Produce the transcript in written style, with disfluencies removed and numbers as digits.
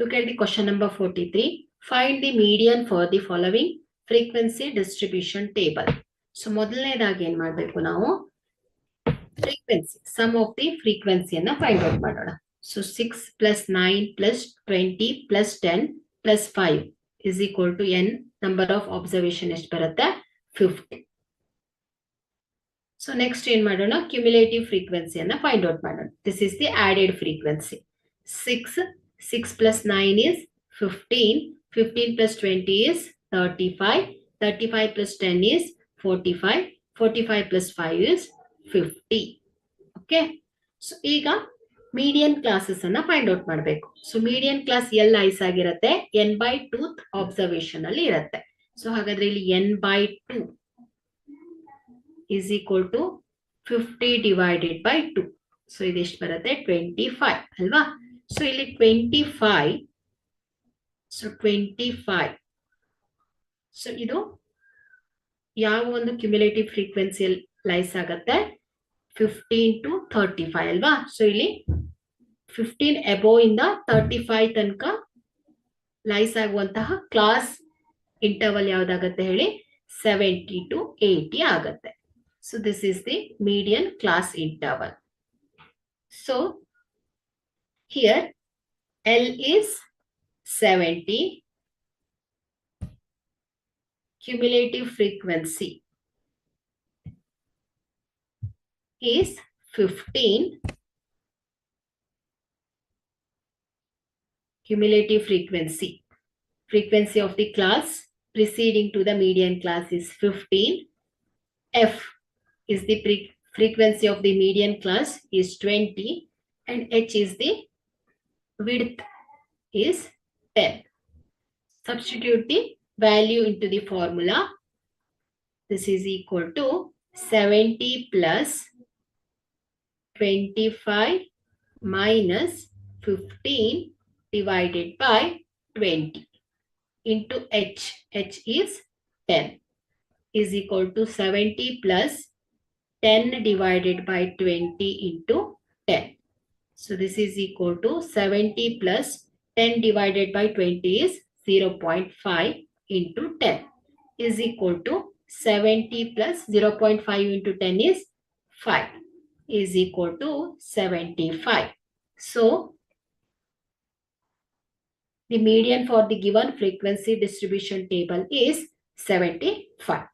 Look at the question number 43. Find the median for the following frequency distribution table. So ಮೊದಲನೇದಾಗಿ ಏನು ಮಾಡಬೇಕು ನಾವು frequency, sum of the frequency ಅನ್ನು find out ಮಾಡೋಣ. So 6 plus 9 plus 20 plus 10 plus 5 is equal to n number of observation ಎಷ್ಟು ಬರುತ್ತೆ 50. So next ಏನು ಮಾಡೋಣ cumulative frequency ಅನ್ನು find out ಮಾಡೋಣ. This is the added frequency. 6 plus 9 is 15, 15 plus 20 is 35, 35 plus 10 is 45, 45 plus 5 is 50. Okay. So ಈಗ median classes ಅನ್ನ find out ಮಾಡಬೇಕು. So median class L ice ಆಗಿರುತ್ತೆ, n by 2th observation ಅಲ್ಲಿ ಇರುತ್ತೆ. So ಹಾಗಾದ್ರೆ ಇಲ್ಲಿ n by 2 is equal to 50 divided by 2. So ಇದೆಷ್ಟು ಬರುತ್ತೆ 25 ಅಲ್ವಾ? So ಇಲ್ಲಿ 25. So 25. So ಇದು ಯಾವ ಒಂದು ಕ್ಯುಮ್ಯುಲೇಟಿವ್ ಫ್ರೀಕ್ವೆನ್ಸಿ ಲೈಸ್ ಆಗುತ್ತೆ 15 to 35 ಅಲ್ವಾ? ಸೊ ಇಲ್ಲಿ 15 ಅಬೋವ್ ಇಂದ 35 ತನಕ ಲೈಸ್ ಆಗುವಂತಹ ಕ್ಲಾಸ್ ಇಂಟರ್ವಲ್ ಯಾವ್ದಾಗತ್ತೆ ಹೇಳಿ 70 to 80 ಆಗತ್ತೆ. So this is the median class interval. So here L is 70, cumulative frequency is 15, cumulative frequency of the class preceding to the median class is 15, F is the frequency of the median class is 20, and H is the width is 10. Substitute the value into the formula. This is equal to 70 plus 25 minus 15 divided by 20 into H. H is 10 is equal to 70 plus 10 divided by 20 into 10. So this is equal to 70 plus 10 divided by 20 is 0.5 into 10 is equal to 70 plus 0.5 into 10 is 5 is equal to 75. So the median for the given frequency distribution table is 75.